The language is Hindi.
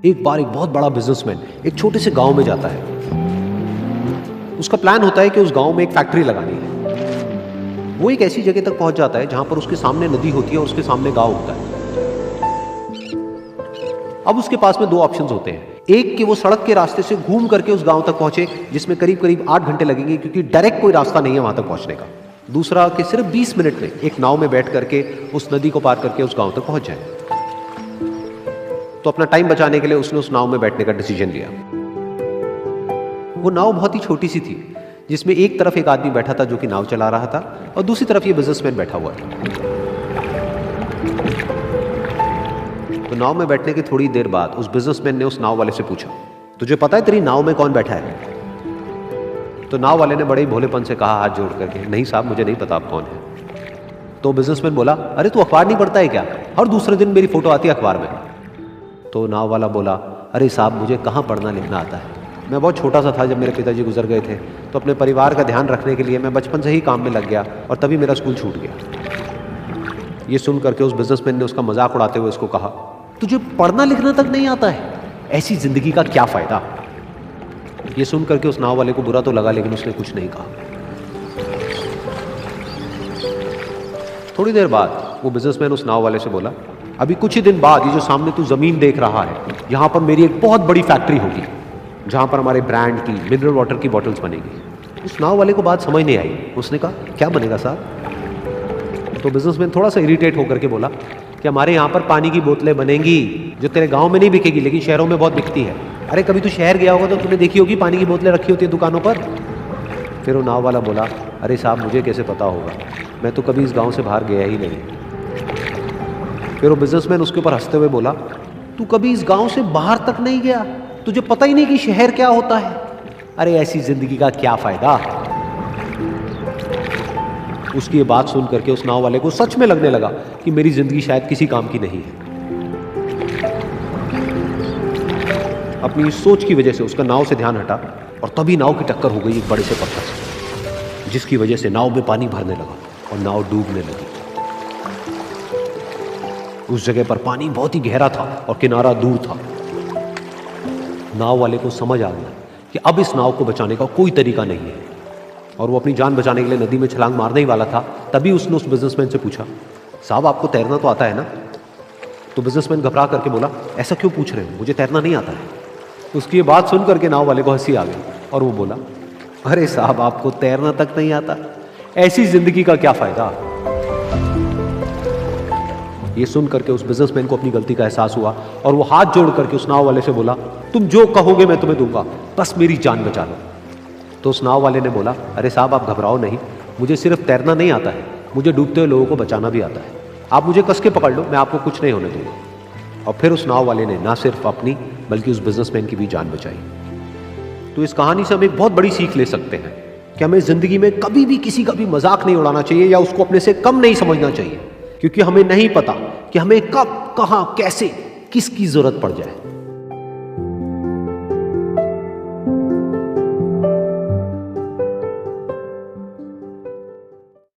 एक बार एक बहुत बड़ा बिजनेसमैन एक छोटे से गांव में जाता है। उसका प्लान होता है कि उस गांव में एक फैक्ट्री लगानी है। वो एक ऐसी जगह तक पहुंच जाता है जहां पर उसके सामने नदी होती है और उसके सामने गांव होता है। अब उसके पास में दो ऑप्शंस होते हैं। एक कि वो सड़क के रास्ते से घूम करके उस गांव तक पहुंचे, जिसमें करीब करीब 8 घंटे लगेंगे, क्योंकि डायरेक्ट कोई रास्ता नहीं है वहां तक पहुंचने का। दूसरा कि सिर्फ 20 मिनट में एक नाव में बैठ करके उस नदी को पार करके उस गांव तक पहुंच जाए। तो अपना टाइम बचाने के लिए उसने उस नाव में बैठने का डिसीजन लिया। वो नाव बहुत ही छोटी सी थी, जिसमें एक तरफ एक आदमी बैठा था जो कि नाव चला रहा था और दूसरी तरफ ये बिजनेसमैन बैठा हुआ था। तो नाव में बैठने की थोड़ी देर बाद उस बिजनेसमैन ने उस नाव वाले से पूछा, तुझे पता है तेरी नाव में कौन बैठा है? तो नाव वाले ने बड़े ही भोलेपन से कहा हाथ जोड़ करके, नहीं साहब मुझे नहीं पता आप कौन है। तो बिजनेसमैन बोला, अरे तू अखबार नहीं पढ़ता है क्या? हर दूसरे दिन मेरी फोटो आती है अखबार में। तो नाव वाला बोला, अरे साहब मुझे कहाँ पढ़ना लिखना आता है, मैं बहुत छोटा सा था जब मेरे पिताजी गुजर गए थे, तो अपने परिवार का ध्यान रखने के लिए मैं बचपन से ही काम में लग गया और तभी मेरा स्कूल छूट गया। ये सुन करके उस बिजनेसमैन ने उसका मजाक उड़ाते हुए उसको कहा, तुझे पढ़ना लिखना तक नहीं आता है, ऐसी जिंदगी का क्या फायदा? ये सुन करके उस नाव वाले को बुरा तो लगा, लेकिन उसने कुछ नहीं कहा। थोड़ी देर बाद वो बिजनेसमैन उस नाव वाले से बोला, अभी कुछ ही दिन बाद ये जो सामने तू जमीन देख रहा है, यहां पर मेरी एक बहुत बड़ी फैक्ट्री होगी जहां पर हमारे ब्रांड की मिनरल वाटर की बॉटल्स बनेगी। उस नाव वाले को बात समझ नहीं आई। उसने कहा, क्या बनेगा साहब? तो बिजनेसमैन थोड़ा सा इरिटेट होकर के बोला कि हमारे यहाँ पर पानी की बोतलें बनेंगी जो तेरे गांव में नहीं बिकेगी, लेकिन शहरों में बहुत बिकती है। अरे कभी तू शहर गया होगा तो तूने देखी होगी पानी की बोतलें रखी होती है दुकानों पर। फिर वो नाव वाला बोला, अरे साहब मुझे कैसे पता होगा, मैं तो कभी इस गाँव से बाहर गया ही नहीं। फिर वो बिजनेसमैन उसके ऊपर हंसते हुए बोला, तू कभी इस गांव से बाहर तक नहीं गया, तुझे पता ही नहीं कि शहर क्या होता है? अरे ऐसी जिंदगी का क्या फायदा? उसकी ये बात सुन करके उस नाव वाले को सच में लगने लगा कि मेरी जिंदगी शायद किसी काम की नहीं है। अपनी सोच की वजह से उसका नाव से ध्यान हटा और तभी नाव की टक्कर हो गई एक बड़े से पत्थर से, जिसकी वजह से नाव में पानी भरने लगा और नाव डूबने लगी। उस जगह पर पानी बहुत ही गहरा था और किनारा दूर था। नाव वाले को समझ आ गया कि अब इस नाव को बचाने का कोई तरीका नहीं है और वो अपनी जान बचाने के लिए नदी में छलांग मारने ही वाला था। तभी उसने उस बिजनेसमैन से पूछा, साहब आपको तैरना तो आता है ना? तो बिजनेसमैन घबरा करके बोला, ऐसा क्यों पूछ रहे हो, मुझे तैरना नहीं आता है। उसकी ये बात सुन करके नाव वाले को हंसी आ गई और वो बोला, अरे साहब आपको तैरना तक नहीं आता, ऐसी जिंदगी का क्या फायदा? ये सुन करके उस बिजनेसमैन को अपनी गलती का एहसास हुआ और वो हाथ जोड़ करके उस नाव वाले से बोला, तुम जो कहोगे मैं तुम्हें दूंगा, बस मेरी जान बचा लो। तो उस नाव वाले ने बोला, अरे साहब आप घबराओ नहीं, मुझे सिर्फ तैरना नहीं आता है, मुझे डूबते हुए लोगों को बचाना भी आता है। आप मुझे कस के पकड़ लो, मैं आपको कुछ नहीं होने दूंगा। और फिर उस नाव वाले ने ना सिर्फ अपनी बल्कि उस बिजनेसमैन की भी जान बचाई। तो इस कहानी से हम एक बहुत बड़ी सीख ले सकते हैं कि हमें जिंदगी में कभी भी किसी का भी मजाक नहीं उड़ाना चाहिए या उसको अपने से कम नहीं समझना चाहिए, क्योंकि हमें नहीं पता कि हमें कब, कहां, कैसे, किसकी जरूरत पड़ जाए।